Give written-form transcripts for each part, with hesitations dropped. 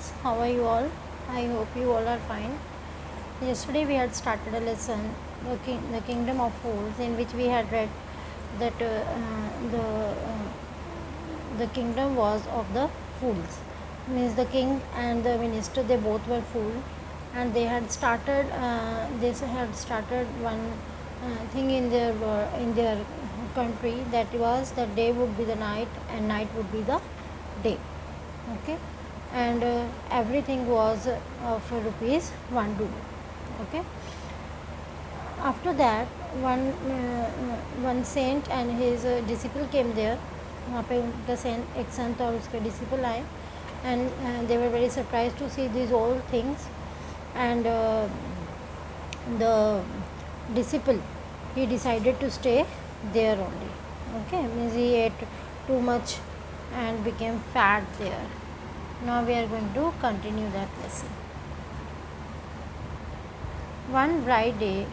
students, how are you all? I hope you all are fine. Yesterday we had started a lesson, the Kingdom of Fools, in which we had read that the kingdom was of the fools. Means the king and the minister, they both were fool, and they had started one thing in their country, that was that day would be the night and night would be the day. Okay, and everything was of rupees 1 2. Okay, after that one saint and his disciple came there. वहाँ पे उनका Saint एक संत और उसके disciple आए, and they were very surprised to see these all things. And the disciple, he decided to stay there only. Okay, means he ate too much and became fat there. Now we are going to continue that lesson. One bright day,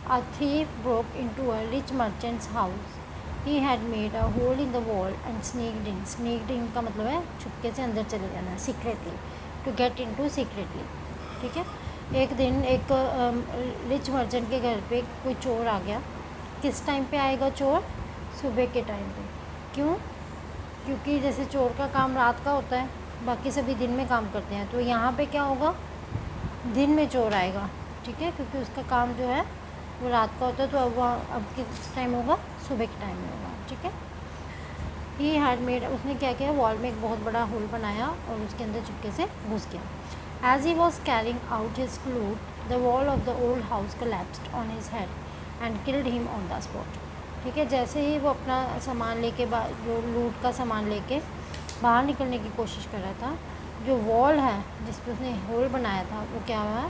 a thief broke into a rich merchant's house. He had made a hole in the wall and sneaked in. Sneaked in का मतलब है छुपके से अंदर चले जाना, secretly, to get into secretly. ठीक है, एक दिन एक रिच मर्चेंट के घर पे कोई चोर आ गया. किस टाइम पे आएगा चोर? सुबह के टाइम पे. क्यों? क्योंकि जैसे चोर का काम रात का होता है, बाकी सभी दिन में काम करते हैं, तो यहाँ पे क्या होगा, दिन में चोर आएगा. ठीक है, क्योंकि उसका काम जो है वो रात का होता है, तो अब किस टाइम होगा? सुबह के टाइम में होगा. ठीक है, ही हैड मेड, उसने क्या किया, वॉल में एक बहुत बड़ा होल बनाया और उसके अंदर चुपके से घुस गया. As he was carrying out his loot, the wall of the old house collapsed on his head and killed him on the spot. ठीक है, जैसे ही वो अपना सामान लेके जो लूट का सामान लेके बाहर निकलने की कोशिश कर रहा था, जो वॉल है जिस पर उसने होल बनाया था वो क्या हुआ,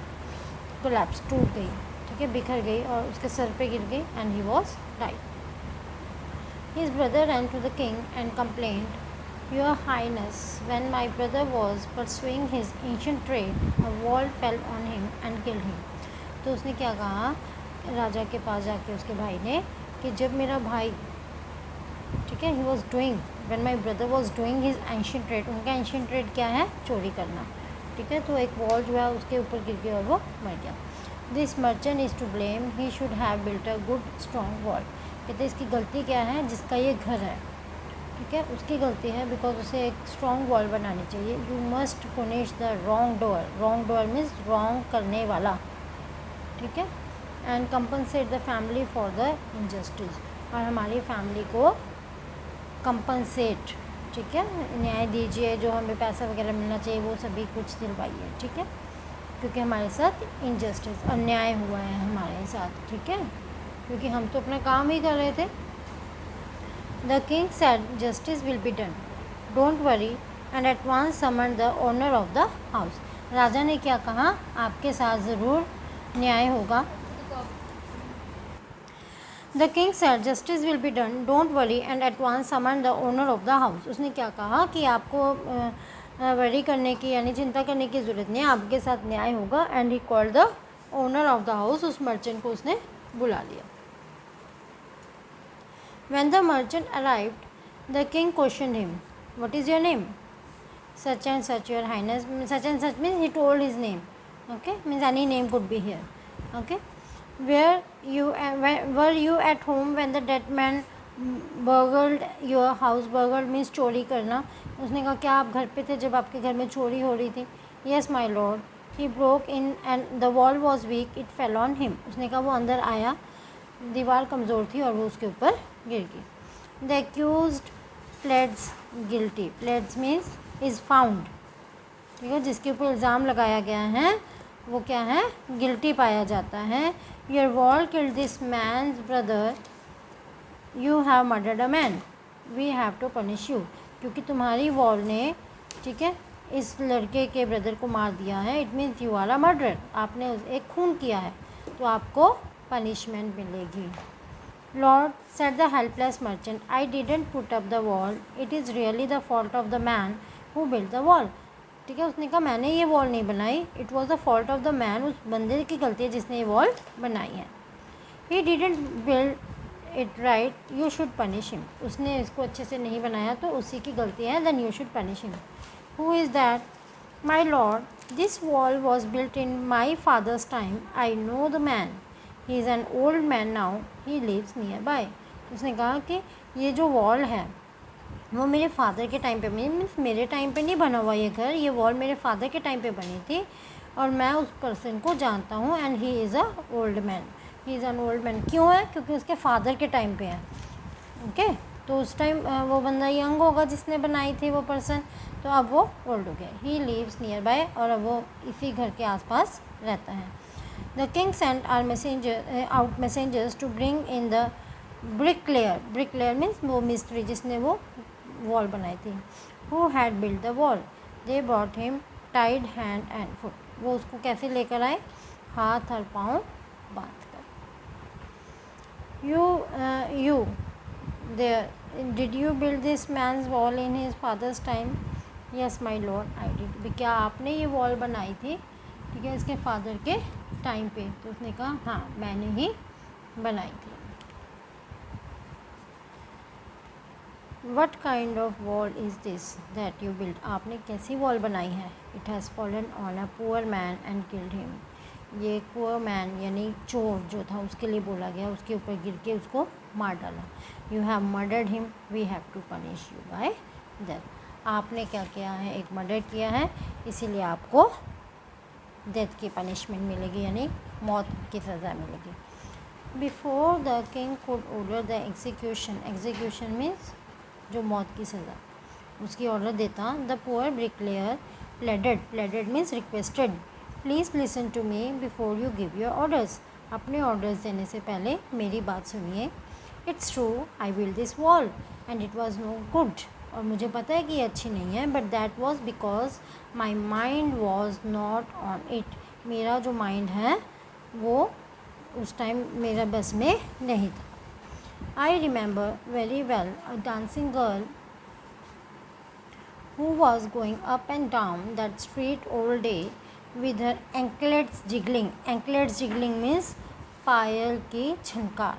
कोलैप्स, टूट गई. ठीक है, बिखर गई और उसके सर पे गिर गई, and he was died. His brother ran to the king and complained, Your Highness, when my brother was pursuing his ancient trade, a wall fell on him and killed him. तो उसने क्या कहा राजा के पास जाके उसके भाई ने, कि जब मेरा भाई, ठीक है, he was doing, when my brother was doing his ancient trade, उनका ancient trade क्या है? चोरी करना. ठीक है, तो एक वॉल जो है उसके ऊपर गिर गया और वो मर गया. This merchant is to blame, he should have built a good strong wall. कहते इसकी गलती क्या है? जिसका ये घर है, ठीक है, उसकी गलती है, बिकॉज उसे एक स्ट्रॉन्ग वॉल बनानी चाहिए. You must punish the wrong door. Wrong door means wrong करने वाला. ठीक है, and compensate the family for the injustice, और हमारी फैमिली को कंपनसेट, ठीक है, न्याय दीजिए, जो हमें पैसा वगैरह मिलना चाहिए वो सभी कुछ दिलवाइए. ठीक है, क्योंकि हमारे साथ इनजस्टिस, अन्याय हुआ है हमारे साथ. ठीक है, क्योंकि हम तो अपना काम ही कर रहे थे. The king said, justice will be done, don't worry, and at once summon the owner of the house. राजा ने क्या कहा? आपके साथ ज़रूर न्याय होगा. The king said, justice will be done, don't worry, and at once summon the owner of the house. उसने क्या कहा कि आपको वरी करने की यानी चिंता करने की ज़रूरत नहीं है, आपके साथ न्याय होगा. And he called the owner of the house. उस मर्चेंट को उसने बुला लिया. When the merchant arrived, the king questioned him, What is your name? Such and such, your highness. Such and such means he told his name. Okay, means any name could be here. Okay, were you at home when the dead man burgled your house? Burgled means चोरी करना. उसने कहा क्या आप घर पे थे जब आपके घर में चोरी हो रही थी? Yes, my lord. He broke in and the wall was weak. It fell on him. उसने कहा वो अंदर आया, दीवार कमज़ोर थी और वो उसके ऊपर गिर गई. The accused pleads guilty. Pleads means is found. ठीक है, जिसके ऊपर इल्ज़ाम लगाया गया है वो क्या है? गिल्टी पाया जाता है. Your wall killed this man's brother, you have murdered a man, we have to punish you. क्योंकि तुम्हारी वॉल ने, ठीक है, इस लड़के के ब्रदर को मार दिया है. It means you are a murderer. आपने एक खून किया है, तो आपको पनिशमेंट मिलेगी. Lord, said the helpless merchant, I didn't put up the wall, it is really the fault of the man who build the wall. ठीक है, उसने कहा मैंने ये वॉल नहीं बनाई, it was the fault of the man, उस बंदे की गलती है जिसने ये वॉल बनाई है. He didn't build it right, you should punish him. उसने इसको अच्छे से नहीं बनाया तो उसी की गलती है, then you should punish him. Who is that My lord, this wall was built in my father's time. I know the man. He is an old man now. He lives nearby. उसने कहा कि ये जो wall है वो मेरे father के time पे मीन्स मेरे टाइम पे नहीं बना हुआ ये घर, ये वॉल मेरे फादर के टाइम पे बनी थी और मैं उस पर्सन को जानता हूँ and he is a old man. He is an old man. क्यों है? क्योंकि उसके फादर के टाइम पे है. ओके तो उस टाइम वो बंदा यंग होगा जिसने बनाई थी वो पर्सन, तो अब वो ओल्ड हो गया. ही लिव्स नियर बाय, और अब वो इसी घर के आसपास रहता है. The king sent out messengers to bring in the bricklayer. Bricklayer means वो मिस्त्री जिसने वो वॉल बनाई थी. Who had build the wall. They brought him tied hand and foot. वो उसको कैसे लेकर आए? हाथ और पाँव बांध कर. You there, did you build this man's wall in his father's time? Yes my lord, I did. क्या आपने ये वॉल बनाई थी, ठीक है, इसके फादर के टाइम पे? तो उसने कहा हाँ मैंने ही बनाई थी. What kind of wall is this that you built? आपने कैसी वॉल बनाई है? It has fallen on a poor man and killed him. ये पुअर मैन यानी चोर जो था उसके लिए बोला गया, उसके ऊपर गिर के उसको मार डाला. You have murdered him, we have to punish you by death. आपने क्या किया है? एक मर्डर किया है, इसीलिए आपको डेथ की पनिशमेंट मिलेगी यानी मौत की सज़ा मिलेगी. Before the king could order the execution. Execution means जो मौत की सज़ा, उसकी ऑर्डर देता. The poor bricklayer pleaded. Pleaded means requested. Please listen to me before you give your orders. अपने ऑर्डर्स देने से पहले मेरी बात सुनिए. It's true I build this wall and it was no good. और मुझे पता है कि ये अच्छी नहीं है, but that was because my mind was not on it. मेरा जो माइंड है वो उस टाइम मेरा बस में नहीं था. I remember very well a dancing girl who was going up and down that street all day with her anklets jiggling. anklets jiggling means पायल की झनकार.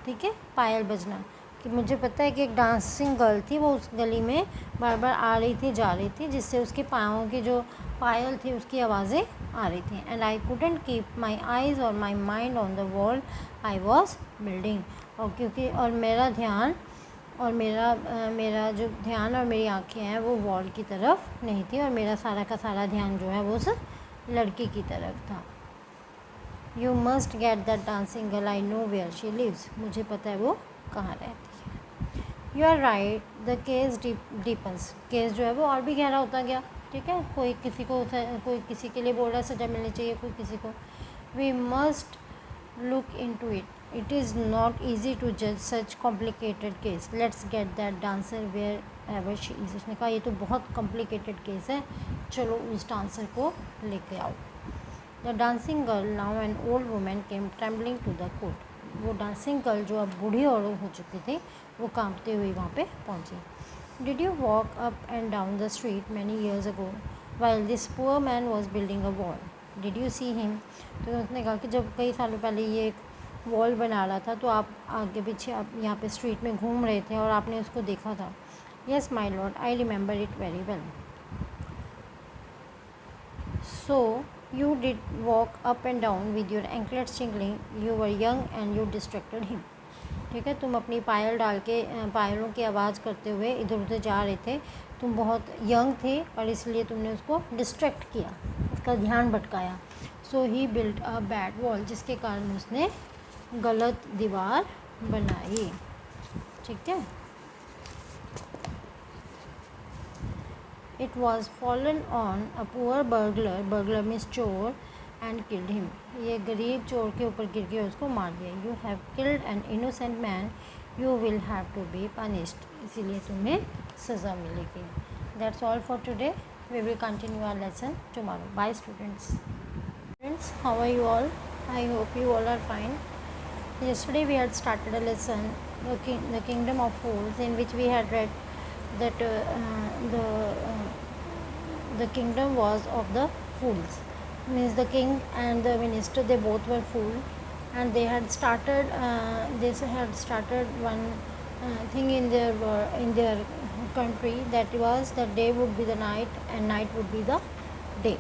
ठीक है, पायल बजना. कि मुझे पता है कि एक डांसिंग गर्ल थी, वो उस गली में बार बार आ रही थी जा रही थी, जिससे उसके पाँव की जो पायल थी उसकी आवाज़ें आ रही थी. And I couldn't keep my eyes और my mind on the wall I was building. और क्योंकि और मेरा ध्यान और मेरा जो ध्यान और मेरी आंखें हैं वो वॉल की तरफ नहीं थी, और मेरा सारा का सारा ध्यान जो है वो उस लड़की की तरफ था. You must get that dancing girl, I know where she lives. मुझे पता है वो कहाँ रहती है. You are right, the case deepens. Case जो है वो और भी गहरा होता गया. ठीक है, कोई किसी के लिए बोल रहा है सजा मिलनी चाहिए, कोई किसी को. We must look into it. It is not easy to judge such complicated case. Let's get that dancer wherever she is. उसने कहा ये तो बहुत complicated case है, चलो उस डांसर को लेके आओ. The dancing girl, now an old woman, came trembling to the court. वो डांसिंग गर्ल जो अब बूढ़ी और हो चुकी थी वो कांपते हुए वहाँ पे पहुँची. Did you walk up and down the street many years ago while this poor man was building a wall? Did you see him? तो उसने कहा कि जब कई सालों पहले ये एक वॉल बना रहा था तो आप आगे पीछे आप यहाँ पे स्ट्रीट में घूम रहे थे और आपने उसको देखा था. Yes my lord, I remember it very well. So you did walk up and down with your anklets jingling. You were young and you distracted him. ठीक है, तुम अपनी पायल डाल के पायलों की आवाज़ करते हुए इधर उधर जा रहे थे. तुम बहुत यंग थे और इसलिए तुमने उसको डिस्ट्रैक्ट किया, उसका ध्यान भटकाया. So he built a bad wall, जिसके कारण उसने गलत दीवार बनाई. ठीक है. It was fallen on a poor burglar. Burglar means चोर. And killed him. ये गरीब चोर के ऊपर गिर के उसको मार दिया. You have killed an innocent man, you will have to be punished. इसीलिए तुम्हें सज़ा मिलेगी. That's all for today. We will continue our lesson tomorrow. Bye students. Students, how are you all? I hope you all are fine. Yesterday we had started a lesson, the Kingdom of Fools, in which we had read that the kingdom was of the fools. Means the king and the minister, they both were fool, and they had started one thing in their country, that was the day would be the night and night would be the day.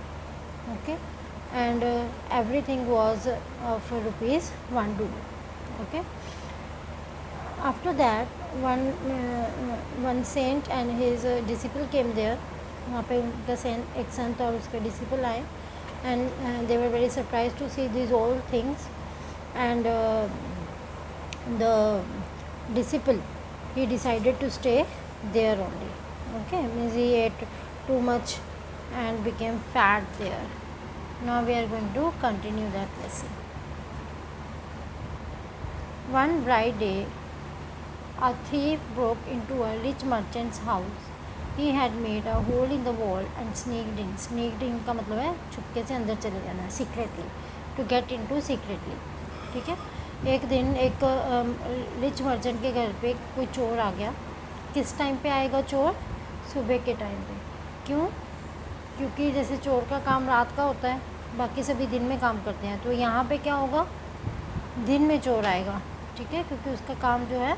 Okay, and everything was of rupees 1 rupee. Okay, after that one saint and his disciple came there. वहाँ पे उनका एक संत और उसके disciple आए, and they were very surprised to see these all things. And the disciple, he decided to stay there only. Okay, means he ate too much and became fat there. Now we are going to continue that lesson. One bright day, a thief broke into a rich merchant's house. He had made a hole in the wall and sneaked in. Sneaked in का मतलब है छुपके से अंदर चले जाना, secretly, to get into secretly. ठीक है, एक दिन एक रिच मर्चेंट के घर पे कोई चोर आ गया. किस टाइम पे आएगा चोर? सुबह के टाइम पे. क्यों? क्योंकि जैसे चोर का काम रात का होता है, बाकी सभी दिन में काम करते हैं, तो यहाँ पे क्या होगा, दिन में चोर आएगा. ठीक है, क्योंकि उसका काम जो है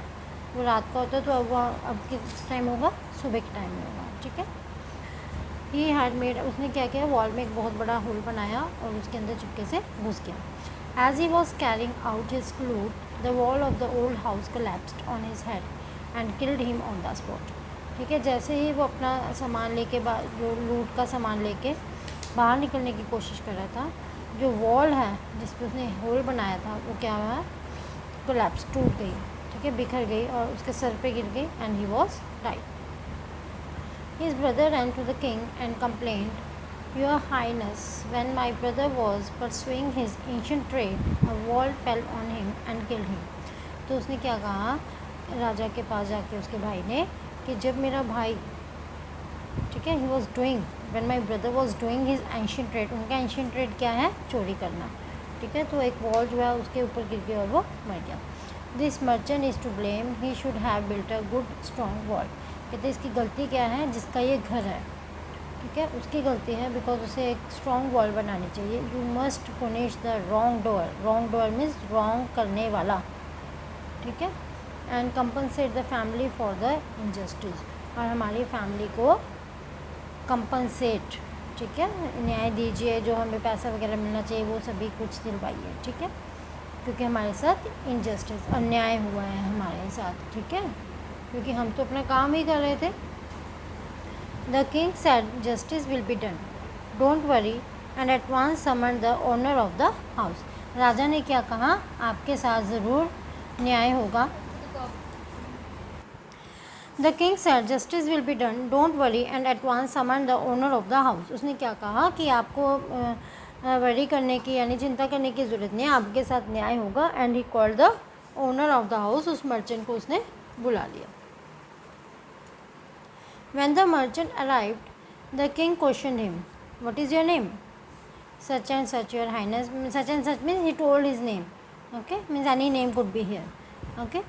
वो रात का होता है, तो अब किस टाइम होगा? सुबह के टाइम में होगा. ठीक है, ही हैड मेड, उसने क्या किया, वॉल में एक बहुत बड़ा होल बनाया और उसके अंदर चुपके से घुस गया. As he was carrying out his loot, the wall of the old house collapsed on his head and killed him on the spot. ठीक है, जैसे ही वो अपना सामान लेके जो लूट का सामान लेके बाहर निकलने की कोशिश कर रहा था, जो वॉल है जिस पर उसने होल बनाया था वो क्या हुआ, कोलैप्स, टूट गई. ठीक है, बिखर गई और उसके सर पे गिर गई. And he was died. His brother ran to the king and complained, Your Highness, when my brother was pursuing his ancient trade, a wall fell on him and killed him. तो उसने क्या कहा राजा के पास जाके उसके भाई ने कि जब मेरा भाई, ठीक है, he was doing, when my brother was doing his ancient trade, उनका ancient trade क्या है? चोरी करना. ठीक है, तो एक वॉल जो है उसके ऊपर गिर गया और वो मर गया. This merchant is to blame, he should have built a good strong wall. कहते इसकी गलती क्या है? जिसका ये घर है, ठीक है, उसकी गलती है, बिकॉज उसे एक स्ट्रॉन्ग वॉल बनानी चाहिए. You must punish the wrong door. Wrong door means wrong करने वाला. ठीक है, and compensate the family for the injustice, और हमारी फैमिली को कंपनसेट, ठीक है, न्याय दीजिए, जो हमें पैसा वगैरह मिलना चाहिए वो सभी कुछ दिलवाइए. ठीक है, क्योंकि हमारे साथ इनजस्टिस, अन्याय हुआ है हमारे साथ. ठीक है, क्योंकि हम तो अपना काम ही कर रहे थे. The king said, justice will be done, don't worry, and at once summon the owner of the house. राजा ने क्या कहा? आपके साथ ज़रूर न्याय होगा. The king said, justice will be done, don't worry, and at once summon the owner of the house. उसने क्या कहा कि आपको वरी करने की यानी चिंता करने की ज़रूरत नहीं है, आपके साथ न्याय होगा. And he called the owner of the house. उस मर्चेंट को उसने बुला लिया. When the merchant arrived, the king questioned him, What is your name? Such and such, your highness. Such and such means he told his name. Okay, means any name could be here. Okay,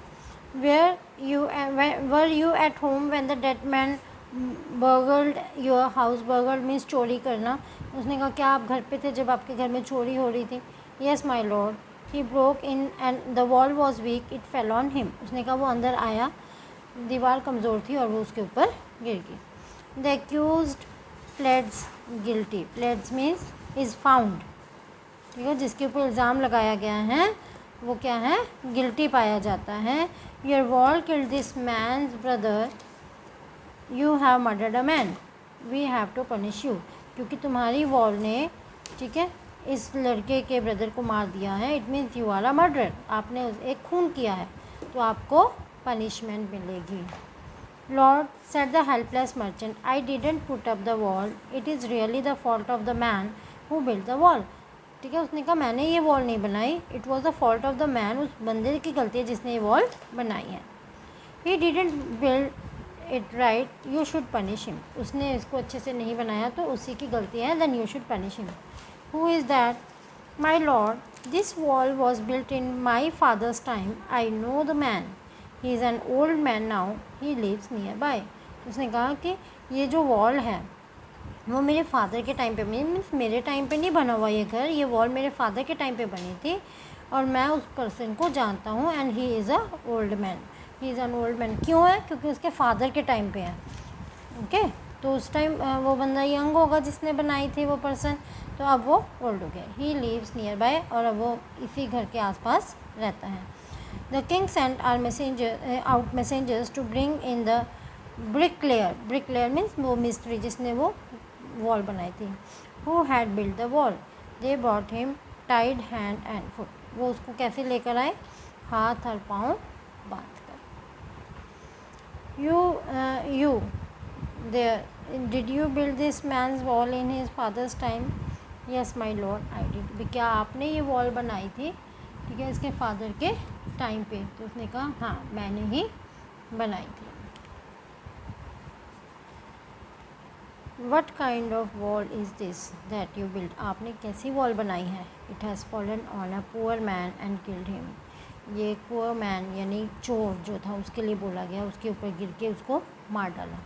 were you at home when the dead man burgled your house? Burgled means चोरी करना. उसने कहा क्या आप घर पे थे जब आपके घर में चोरी हो रही थी? Yes, my lord. He broke in and the wall was weak. It fell on him. उसने कहा वो अंदर आया, दीवार कमज़ोर थी और वो उसके ऊपर गिर गई. The accused pleads guilty. Pleads means is found. ठीक है, जिसके ऊपर इल्ज़ाम लगाया गया है वो क्या है? गिल्टी पाया जाता है. Your wall killed this man's brother, you have murdered a man, we have to punish you. क्योंकि तुम्हारी वॉल ने, ठीक है, इस लड़के के ब्रदर को मार दिया है. It means you are a murderer. आपने एक खून किया है तो आपको पनिशमेंट मिलेगी. Lord, said the helpless merchant, I didn't put up the wall, it is really the fault of the man who build the wall. ठीक है, उसने कहा मैंने ये वॉल नहीं बनाई, it was the fault of the man, उस बंदे की गलती है जिसने ये वॉल बनाई है. He didn't build it right, you should punish him. उसने इसको अच्छे से नहीं बनाया तो उसी की गलती है, then you should punish him. Who is that? My lord, this wall was built in my father's time, I know the man, he is an old man now, he lives nearby. उसने कहा कि ये जो wall है वो मेरे father के time पे, मीन्स मेरे टाइम पे नहीं बना हुआ ये घर, ये वॉल मेरे फादर के टाइम पे बनी थी और मैं उस पर्सन को जानता हूँ. And he is a old man. He is an old man. क्यों है? क्योंकि उसके फादर के टाइम पे है। ओके, तो उस टाइम वो बंदा यंग होगा जिसने बनाई थी वो पर्सन, तो अब वो ओल्ड हो गया। ही लिव्स नियर बाय, और अब वो इसी घर के आसपास रहता है। The king sent out messengers to bring in the bricklayer. Bricklayer means वो मिस्त्री जिसने वो वॉल बनाई थी। Who had build the wall. They brought him tied hand and foot. वो उसको कैसे लेकर आए? हाथ और पाँव बांध कर। You there did you build this man's wall in his father's time? Yes my lord I did. क्या आपने ये वॉल बनाई थी, ठीक है, इसके फादर के टाइम पे? तो उसने कहा हाँ, मैंने ही बनाई थी। What kind of wall is this that you build. आपने कैसी वॉल बनाई है? It has fallen on a poor man and killed him. ये पुअर मैन यानी चोर जो था उसके लिए बोला गया, उसके ऊपर गिर के उसको मार डाला।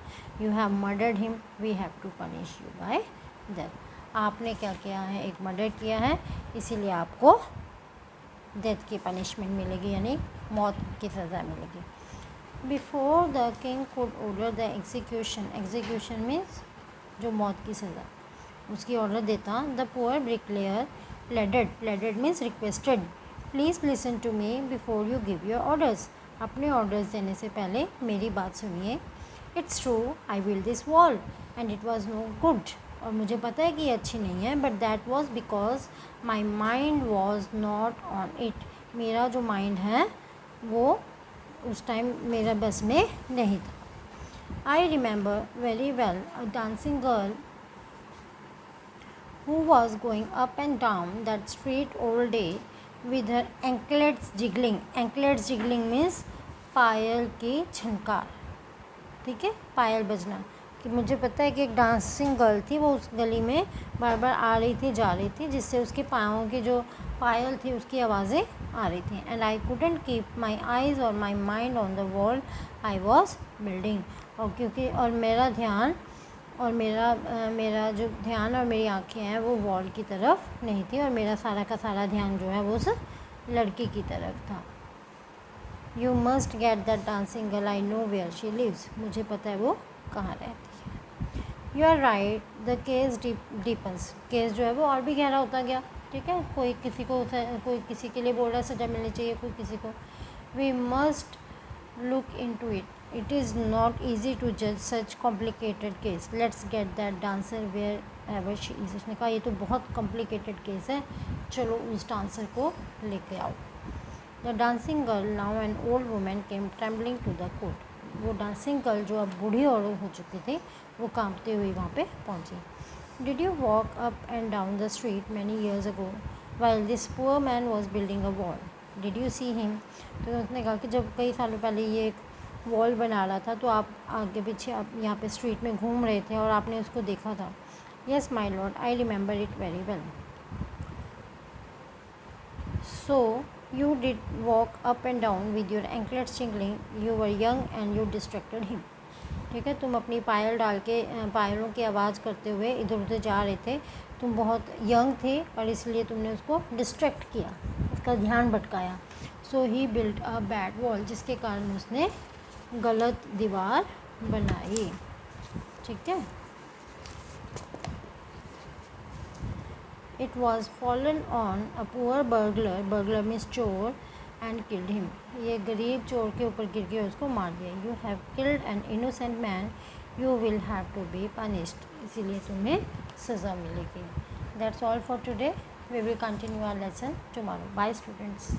You have murdered him, we have to punish you by death. आपने क्या किया है? एक मर्डर किया है, इसीलिए आपको डेथ की पनिशमेंट मिलेगी, यानी मौत की सज़ा मिलेगी। Before the king could order the execution. Execution means जो मौत की सज़ा, उसकी ऑर्डर देता। The poor bricklayer pleaded. Pleaded means requested, please listen to me before you give your orders. अपने ऑर्डर्स देने से पहले मेरी बात सुनिए। It's true I build this wall and it was no good. और मुझे पता है कि ये अच्छी नहीं है, but that was because my mind was not on it. मेरा जो माइंड है वो उस टाइम मेरा बस में नहीं था। I remember very well a dancing girl who was going up and down that street all day with her anklets jiggling. Anklets jiggling means पायल की झनकार, ठीक है, पायल बजना। कि मुझे पता है कि एक डांसिंग गर्ल थी, वो उस गली में बार बार आ रही थी जा रही थी, जिससे उसके पाँवों की जो पायल थी उसकी आवाज़ें आ रही थी। And I couldn't keep my eyes और my mind on the wall I was building. और क्योंकि और मेरा ध्यान और मेरा जो ध्यान और मेरी आँखें हैं वो वॉल की तरफ नहीं थी, और मेरा सारा का सारा ध्यान जो है वो उस लड़की की तरफ था। You must get that dancing girl, I know where she lives. मुझे पता है वो कहाँ रहती है। You are right, the case deepens. Case जो है वो और भी गहरा होता गया, ठीक है। कोई किसी के लिए बोल रहा है सज़ा मिलनी चाहिए, कोई किसी को। We must look into it, it is not easy to जज such complicated case. Let's get that dancer wherever she is. उसने कहा ये तो बहुत कॉम्प्लिकेटेड केस है, चलो उस डांसर को लेके आओ। The dancing girl now an old women came trembling to the court. वो डांसिंग गर्ल जो अब बूढ़ी और हो चुकी थी वो कांपते हुए वहाँ पे पहुँची। Did you walk up and down the street many years ago while this poor man was building a wall? Did you see him? तो उसने कहा कि जब कई सालों पहले ये एक वॉल बना रहा था तो आप आगे पीछे आप यहाँ पे स्ट्रीट में घूम रहे थे और आपने उसको देखा था। Yes my lord I remember it very well. So you did walk up and down with your anklets jingling, you were young and you distracted him। ठीक है, तुम अपनी पायल डाल के पायलों की आवाज़ करते हुए इधर उधर जा रहे थे, तुम बहुत यंग थे और इसलिए तुमने उसको डिस्ट्रैक्ट किया, उसका ध्यान भटकाया। So he built a bad wall, जिसके कारण उसने गलत दीवार बनाई, ठीक है। It was fallen on a poor burglar, burglar means चोर, and killed him। ये गरीब चोर के ऊपर गिर के उसको मार दिया। You have killed an innocent man, you will have to be punished। इसीलिए तुम्हें सज़ा मिलेगी। That's all for today. We will continue our lesson tomorrow. Bye students.